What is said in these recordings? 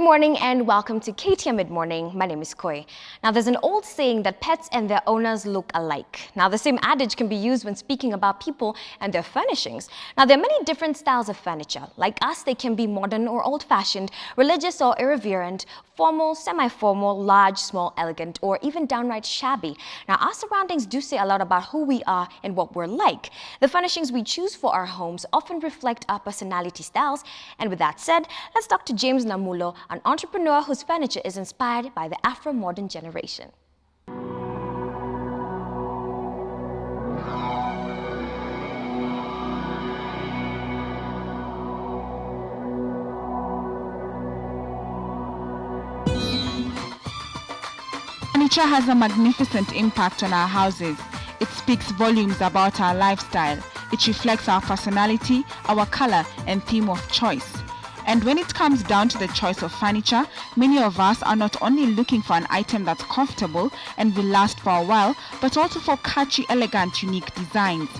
morning and welcome to KTN Mid-Morning. My name is Koi. Now, there's an old saying that pets and their owners look alike. Now, the same adage can be used when speaking about people and their furnishings. Now, there are many different styles of furniture. Like us, they can be modern or old-fashioned, religious or irreverent, formal, semi-formal, large, small, elegant, or even downright shabby. Now, our surroundings do say a lot about who we are and what we're like. The furnishings we choose for our homes often reflect our personality styles. And with that said, let's talk to James Namulo, an entrepreneur whose furniture is inspired by the Afro modern generation. Furniture has a magnificent impact on our houses. It speaks volumes about our lifestyle. It reflects our personality, our color, and theme of choice. And when it comes down to the choice of furniture, many of us are not only looking for an item that's comfortable and will last for a while, but also for catchy, elegant, unique designs.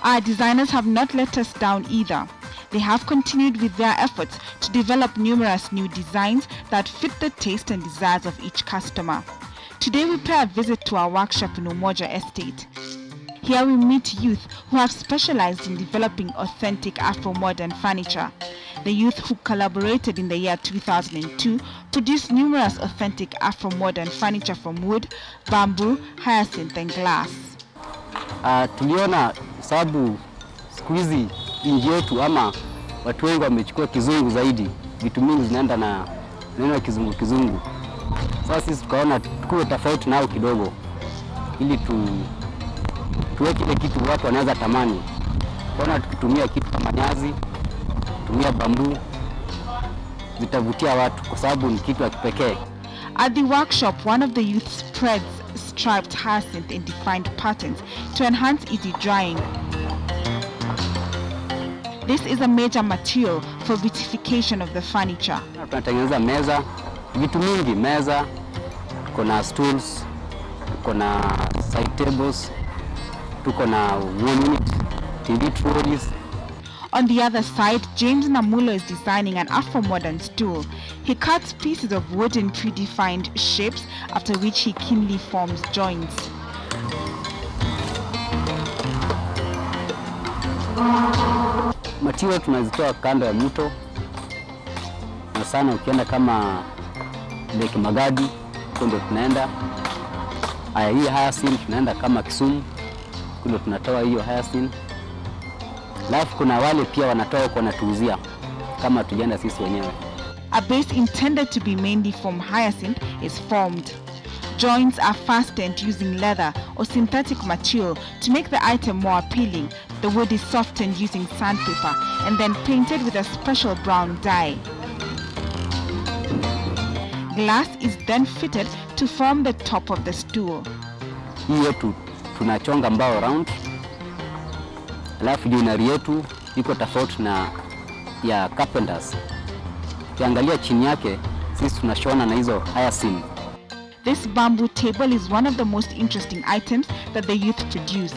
Our designers have not let us down either. They have continued with their efforts to develop numerous new designs that fit the taste and desires of each customer. Today we pay a visit to our workshop in Umoja Estate. Here we meet youth who have specialized in developing authentic Afro-modern furniture. The youth who collaborated in the year 2002 produced numerous authentic Afro-modern furniture from wood, bamboo, hyacinth and glass. Tuliona sababu siku hizi nchi yetu ama watu wengi wamechukua kizungu zaidi. Vitu mingi zinaenda na neno kizungu. Sasa sisi tukaona tukuwe tofauti nao kidogo ili tuweke ile kitu watu wanaweza tamani. Kuna tukitumia kitu kama nyazi, tumia bamboo, zitavutia watu kwa sababu ni kitu ya kipekee. At the workshop, one of the youth spreads striped hyacinth in defined patterns to enhance easy drying. This is a major material for beautification of the furniture. Tunatengeneza meza, vitu mingi, meza, tuko na stools, tuko na side tables, tuko na wall unit, TV trolleys. On the other side, James Namulo is designing an Afro-modern stool. He cuts pieces of wood in predefined shapes, after which he keenly forms joints. Material tunazitoa kando ya mto. Na sana ukienda kama Lake Magadi, kundo tunaenda. Hii hyacinth tunaenda kama Kisumu, kundo tunatoa hiyo hyacinth. Alafu kuna wale pia wanatoa kwa natuuzia kama tujaenda sisi wenyewe. A base intended to be mainly from hyacinth is formed. Joints are fastened using leather or synthetic material to make the item more appealing. The wood is softened using sandpaper and then painted with a special brown dye. Glass is then fitted to form the top of the stool. Hii yetu tunachonga mbao round. Alafu joinery yetu iko tofauti na ya carpenters. Ukiangalia chini yake sisi tunashona na hizo hyacinth. This bamboo table is one of the most interesting items that the youth produce.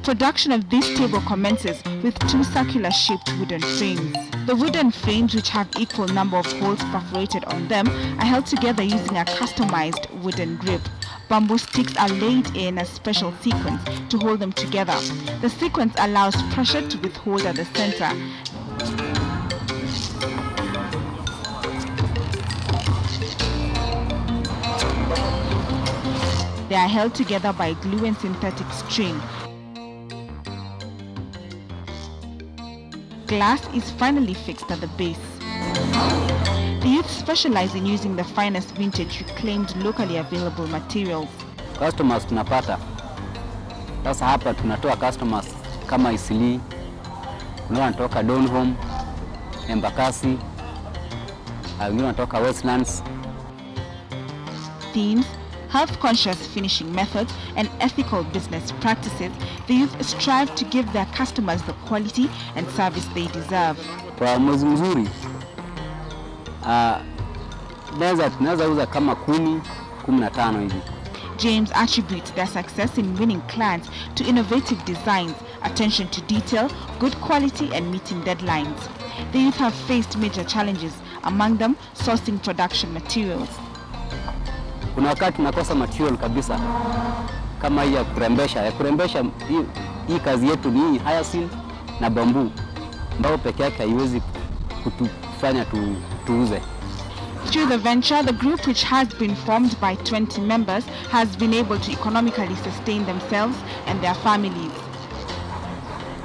Production of this table commences with two circular-shaped wooden frames. The wooden frames, which have equal number of holes perforated on them, are held together using a customized wooden grip. Bamboo sticks are laid in a special sequence to hold them together. The sequence allows pressure to withhold at the center. They are held together by glue and synthetic string. Glass is finally fixed at the base. The youth specialize in using the finest vintage reclaimed locally available materials. Customers tunapata. Sasa hapa tunatoa customers kama Isili, wanatoka Donholm, Embakasi, wanatoka Westlands. Themes, health-conscious finishing methods, and ethical business practices, the youth strive to give their customers the quality and service they deserve. Kwa mwezi mzuri, tunaweza uza kama 10-15 hivi. James attributes their success in winning clients to innovative designs, attention to detail, good quality, and meeting deadlines. the youth have faced major challenges, among them sourcing production materials. Kuna wakati tunakosa material kabisa kama hii ya kurembesha. Hii kazi yetu ni hyacinth na bamboo ambao peke yake haiwezi kutufanya tuuze. Through the venture, the group, which has been formed by 20 members, has been able to economically sustain themselves and their families.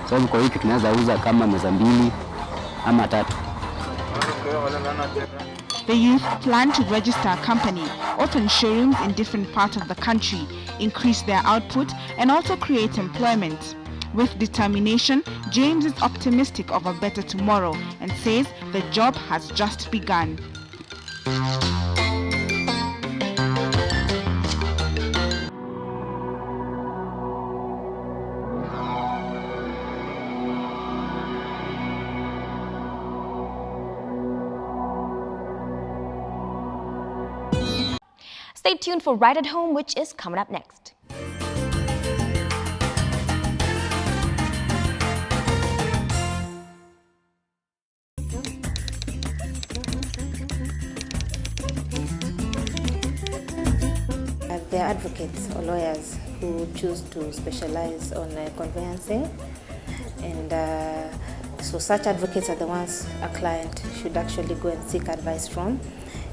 Sababu kwa wiki tunaweza uza kama meza 2 ama 3. The youth plan to register a company, open showrooms in different parts of the country, increase their output, and also create employment. With determination, James is optimistic of a better tomorrow and says the job has just begun. Stay tuned for Right at Home, which is coming up next. There are advocates or lawyers who choose to specialize on conveyancing, and so such advocates are the ones a client should actually go and seek advice from.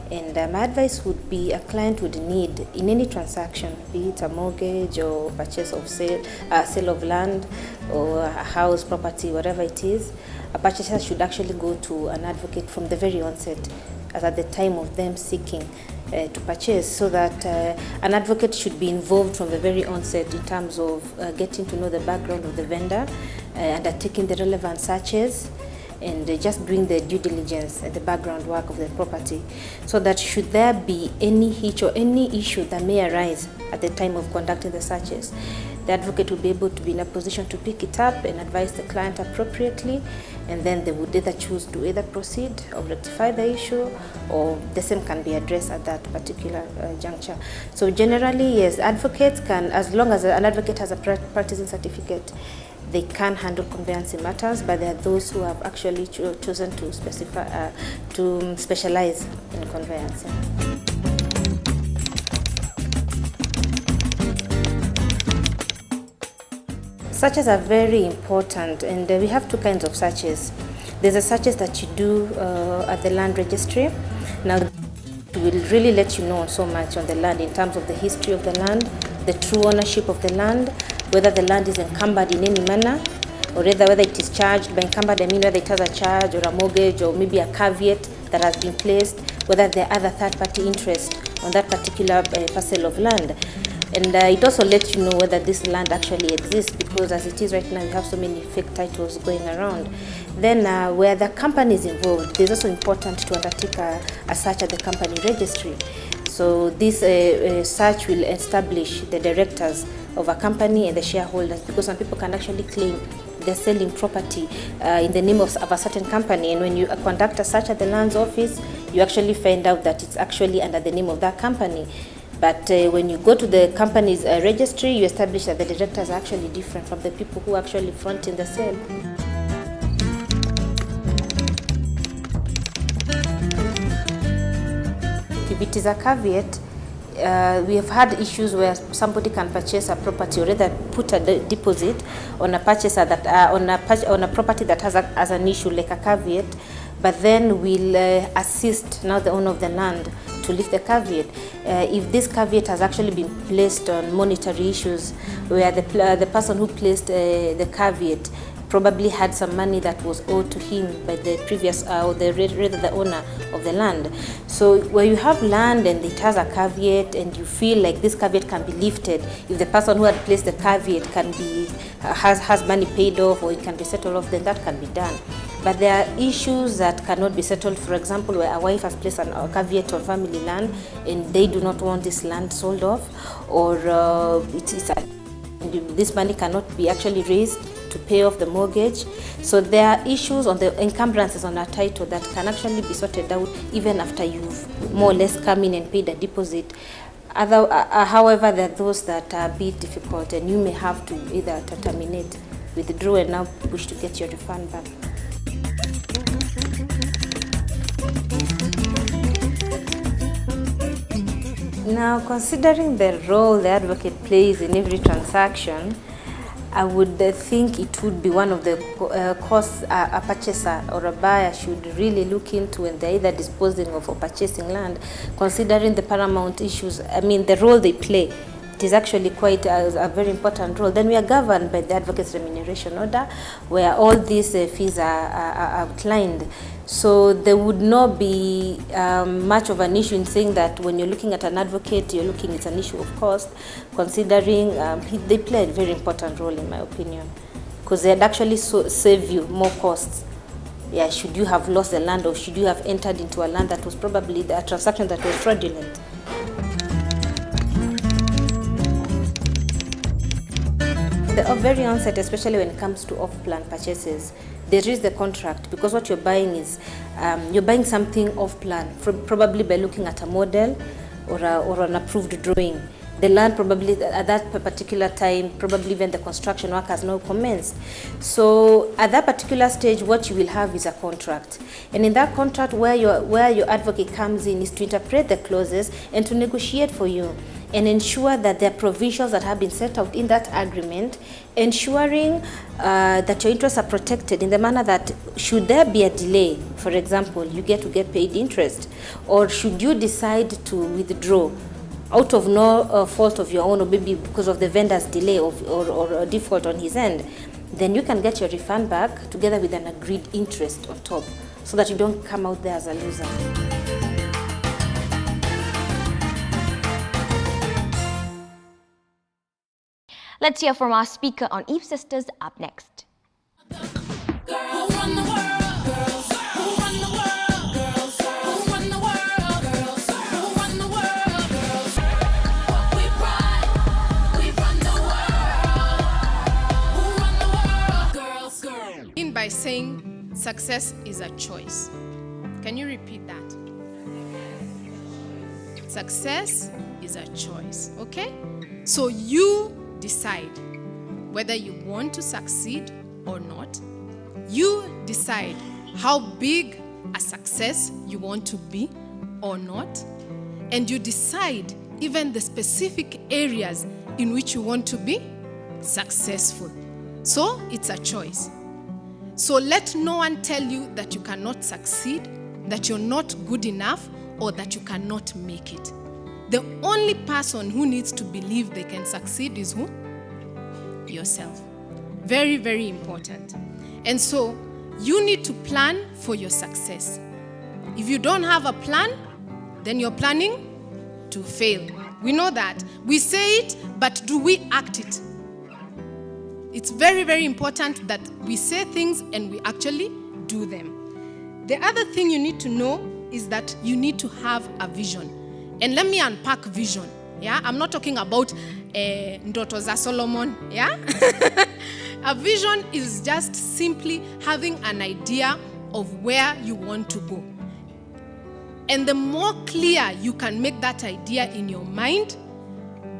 And my advice would be a client would need in any transaction, be it a mortgage or purchase of sale of land or a house, property, whatever it is, a purchaser should actually go to an advocate from the very onset, as at the time of them seeking to purchase, so that an advocate should be involved from the very onset in terms of getting to know the background of the vendor, undertaking the relevant searches, and just doing the due diligence and the background work of the property, so that should there be any hitch or any issue that may arise at the time of conducting the searches, the advocate will be able to be in a position to pick it up and advise the client appropriately, and then they would either choose to either proceed or rectify the issue, or the same can be addressed at that particular juncture. So generally, yes, advocates can, as long as an advocate has a practicing certificate, they can handle conveyancing matters, but there are those who have actually chosen to specialize in conveyancing. Searches are very important, and we have two kinds of searches. There's a searches that you do at the land registry. Now, it will really let you know so much on the land in terms of the history of the land, the true ownership of the land, whether the land is encumbered in any manner, or whether it is charged. By encumbered, I mean whether it has a charge or a mortgage or maybe a caveat that has been placed, whether there are other third-party interests on that particular parcel of land. And it also lets you know whether this land actually exists, because as it is right now, we have so many fake titles going around. Then where the company is involved, it's also important to undertake a search at the company registry. So this search will establish the directors of a company and the shareholders, because some people can actually claim they're selling property in the name of a certain company, and when you conduct a search at the lands office, you actually find out that it's actually under the name of that company. But when you go to the company's registry, you establish that the directors are actually different from the people who are actually fronting the sale. If it is a caveat, we have had issues where somebody can purchase a property or rather put a deposit on a purchaser that on a property that has an issue like a caveat, but then we'll assist now the owner of the land to lift the caveat. If this caveat has actually been placed on monetary issues, where the person who placed the caveat probably had some money that was owed to him by the previous or the owner of the land. So where you have land and it has a caveat and you feel like this caveat can be lifted, if the person who had placed the caveat has money paid off or it can be settled off, then that can be done. But there are issues that cannot be settled. For example, where a wife has placed a caveat on family land and they do not want this land sold off, or this money cannot be actually raised to pay off the mortgage. So there are issues on the encumbrances on a title that can actually be sorted out even after you've more or less come in and paid a deposit. However, there are those that are a bit difficult, and you may have to either terminate, withdraw, and now push to get your refund back. Now, considering the role the advocate plays in every transaction, I would think it would be one of the costs a purchaser or a buyer should really look into when they're either disposing of or purchasing land, considering the paramount issues, I mean, the role they play. It is actually quite a very important role. Then we are governed by the Advocates Remuneration Order, where all these fees are outlined. So there would not be much of an issue in saying that when you're looking at an advocate, it's an issue of cost, considering they play a very important role in my opinion, because they'd actually save you more costs. Yeah, should you have lost the land or should you have entered into a land that was probably a transaction that was fraudulent. The very onset, especially when it comes to off-plan purchases, there is the contract, because what you're buying is you're buying something off-plan, probably by looking at a model or an approved drawing. The land probably at that particular time, probably even the construction work has now commenced. So at that particular stage, what you will have is a contract. And in that contract, where your advocate comes in is to interpret the clauses and to negotiate for you and ensure that there are provisions that have been set out in that agreement, ensuring that your interests are protected in the manner that should there be a delay, for example, you get paid interest, or should you decide to withdraw out of no fault of your own, or maybe because of the vendor's delay or default on his end, then you can get your refund back together with an agreed interest on top, so that you don't come out there as a loser. Let's hear from our speaker on Eve Sisters up next. By saying success is a choice. Can you repeat that? Success is a choice, okay? So you decide whether you want to succeed or not. You decide how big a success you want to be or not. And you decide even the specific areas in which you want to be successful. So it's a choice. So let no one tell you that you cannot succeed, that you're not good enough, or that you cannot make it. The only person who needs to believe they can succeed is who? Yourself. Very, very important. And so you need to plan for your success. If you don't have a plan, then you're planning to fail. We know that. We say it, but do we act it? It's very, very important that we say things and we actually do them. The other thing you need to know is that you need to have a vision. And let me unpack vision. Yeah, I'm not talking about ndoto za Solomon. Yeah, a vision is just simply having an idea of where you want to go. And the more clear you can make that idea in your mind,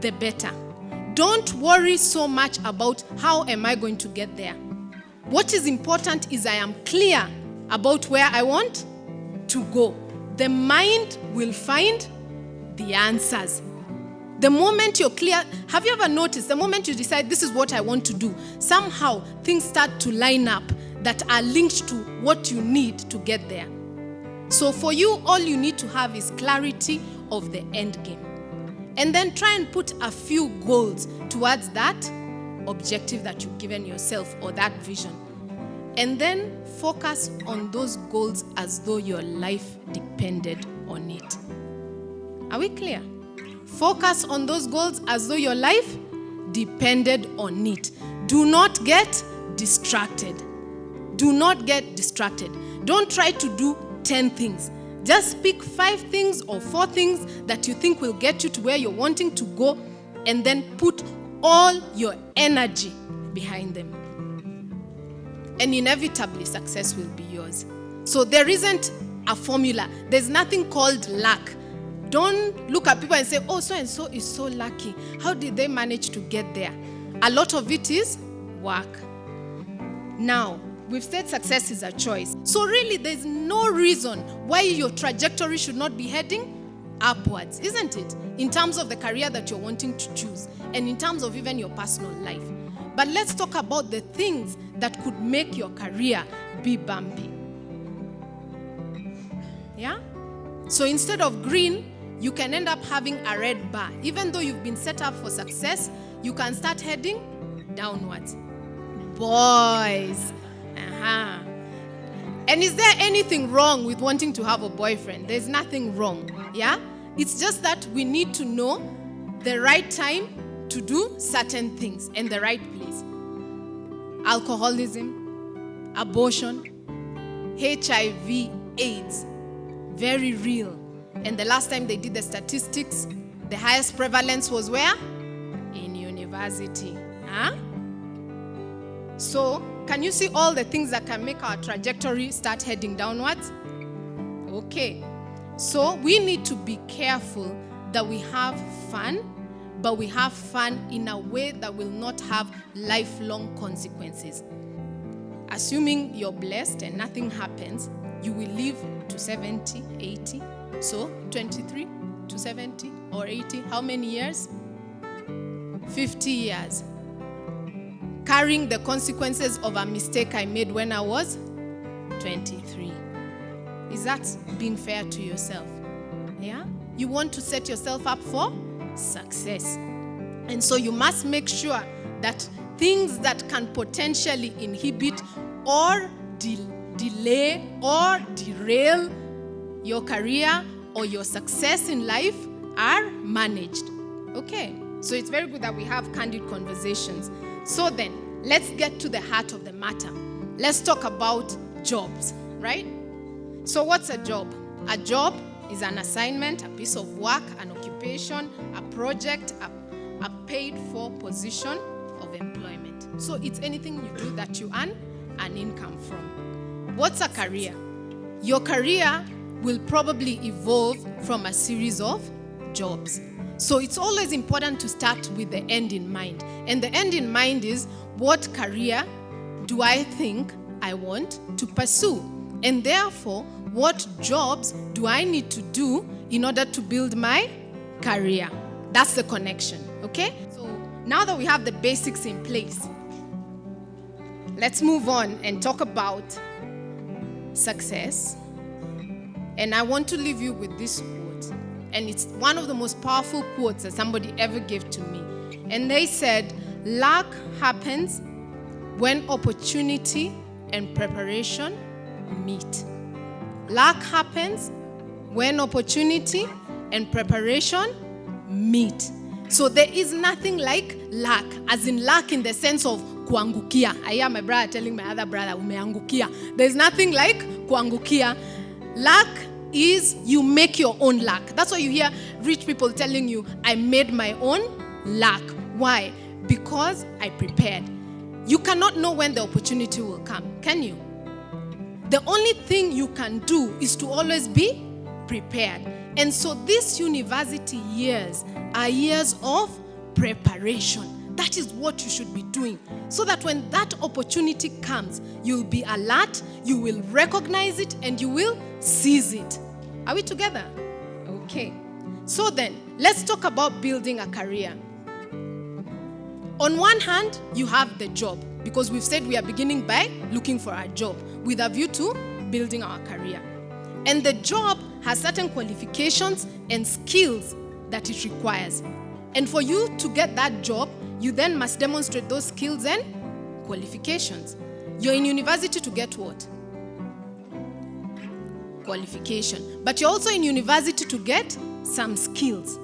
the better. Don't worry so much about how am I going to get there. What is important is I am clear about where I want to go. The mind will find the answers. The moment you're clear, have you ever noticed, the moment you decide this is what I want to do, somehow things start to line up that are linked to what you need to get there. So for you, all you need to have is clarity of the end game. And then try and put a few goals towards that objective that you've given yourself or that vision. And then focus on those goals as though your life depended on it. Are we clear? Focus on those goals as though your life depended on it. Do not get distracted. Do not get distracted. Don't try to do 10 things. Just pick 5 things or 4 things that you think will get you to where you're wanting to go, and then put all your energy behind them. And inevitably, success will be yours. So there isn't a formula. There's nothing called luck. Don't look at people and say, oh, so-and-so is so lucky. How did they manage to get there? A lot of it is work. Now, we've said success is a choice. So really, there's no reason why your trajectory should not be heading upwards, isn't it? In terms of the career that you're wanting to choose and in terms of even your personal life. But let's talk about the things that could make your career be bumpy. Yeah? So instead of green, you can end up having a red bar. Even though you've been set up for success, you can start heading downwards. Boys. And is there anything wrong with wanting to have a boyfriend? There's nothing wrong. Yeah? It's just that we need to know the right time to do certain things and the right place. Alcoholism, abortion, HIV, AIDS, very real. And the last time they did the statistics, the highest prevalence was where? In university. Huh? So, can you see all the things that can make our trajectory start heading downwards? Okay. So, we need to be careful that we have fun, but we have fun in a way that will not have lifelong consequences. Assuming you're blessed and nothing happens, you will live to 70, 80. So, 23 to 70 or 80, how many years? 50 years. Carrying the consequences of a mistake I made when I was 23. Is that being fair to yourself? Yeah? You want to set yourself up for success. And so you must make sure that things that can potentially inhibit or delay or derail your career or your success in life are managed. Okay, so it's very good that we have candid conversations. So then, let's get to the heart of the matter. Let's talk about jobs, right? So what's a job? A job is an assignment, a piece of work, an occupation, a project, a paid-for position of employment. So it's anything you do that you earn an income from. What's a career? Your career will probably evolve from a series of jobs. So it's always important to start with the end in mind. And the end in mind is, what career do I think I want to pursue? And therefore, what jobs do I need to do in order to build my career? That's the connection, okay? So now that we have the basics in place, let's move on and talk about success. And I want to leave you with this quote. And it's one of the most powerful quotes that somebody ever gave to me. And they said, luck happens when opportunity and preparation meet. Luck happens when opportunity and preparation meet. So there is nothing like luck, as in luck in the sense of kuangukia. I hear my brother telling my other brother, umeangukia. There's nothing like kuangukia. Luck is you make your own luck. That's why you hear rich people telling you, I made my own luck. Why? Because I prepared. You cannot know when the opportunity will come, can you? The only thing you can do is to always be prepared. And so these university years are years of preparation. That is what you should be doing. So that when that opportunity comes, you'll be alert, you will recognize it, and you will seize it. Are we together? Okay. So then, let's talk about building a career. On one hand, you have the job, because we've said we are beginning by looking for a job with a view to building our career. And the job has certain qualifications and skills that it requires. And for you to get that job, you then must demonstrate those skills and qualifications. You're in university to get what? Qualification. But you're also in university to get some skills.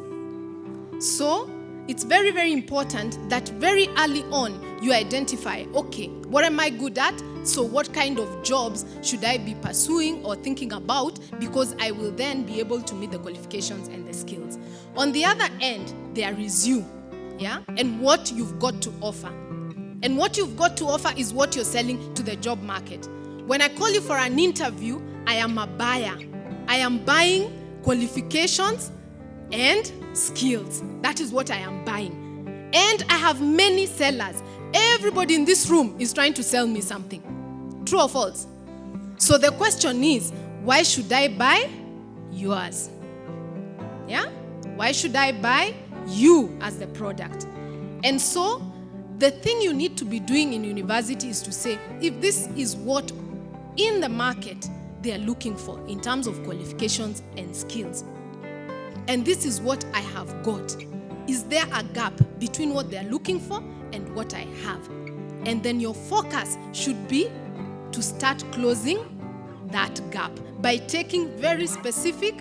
So, it's very, very important that very early on you identify, okay, what am I good at? So what kind of jobs should I be pursuing or thinking about? Because I will then be able to meet the qualifications and the skills. On the other end, there is you, yeah? And what you've got to offer. And what you've got to offer is what you're selling to the job market. When I call you for an interview, I am a buyer. I am buying qualifications and skills. That is what I am buying. And I have many sellers. Everybody in this room is trying to sell me something. True or false? So the question is, why should I buy yours? Yeah? Why should I buy you as the product? And so, the thing you need to be doing in university is to say, if this is what in the market they are looking for in terms of qualifications and skills, and this is what I have got, is there a gap between what they are looking for and what I have? And then your focus should be to start closing that gap by taking very specific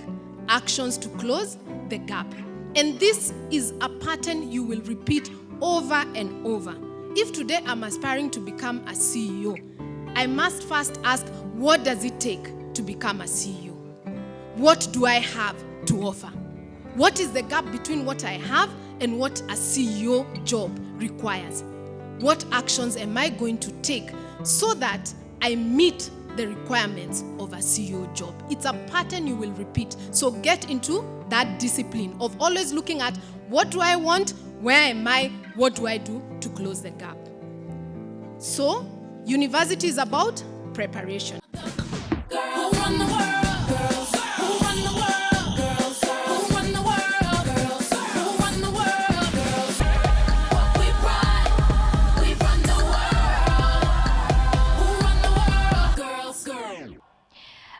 actions to close the gap. And this is a pattern you will repeat over and over. If today I'm aspiring to become a CEO, I must first ask, what does it take to become a CEO? What do I have to offer? What is the gap between what I have and what a CEO job requires? What actions am I going to take so that I meet the requirements of a CEO job? It's a pattern you will repeat. So get into that discipline of always looking at, what do I want? Where am I? What do I do to close the gap? So, university is about preparation.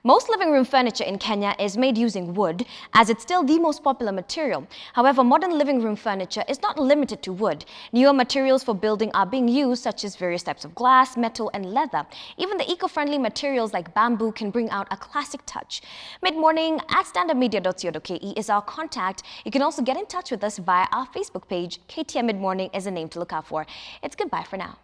Most living room furniture in Kenya is made using wood, as it's still the most popular material. However, modern living room furniture is not limited to wood. Newer materials for building are being used, such as various types of glass, metal, and leather. Even the eco-friendly materials like bamboo can bring out a classic touch. Mid-morning at standardmedia.co.ke is our contact. You can also get in touch with us via our Facebook page. KTN Mid-Morning is a name to look out for. It's goodbye for now.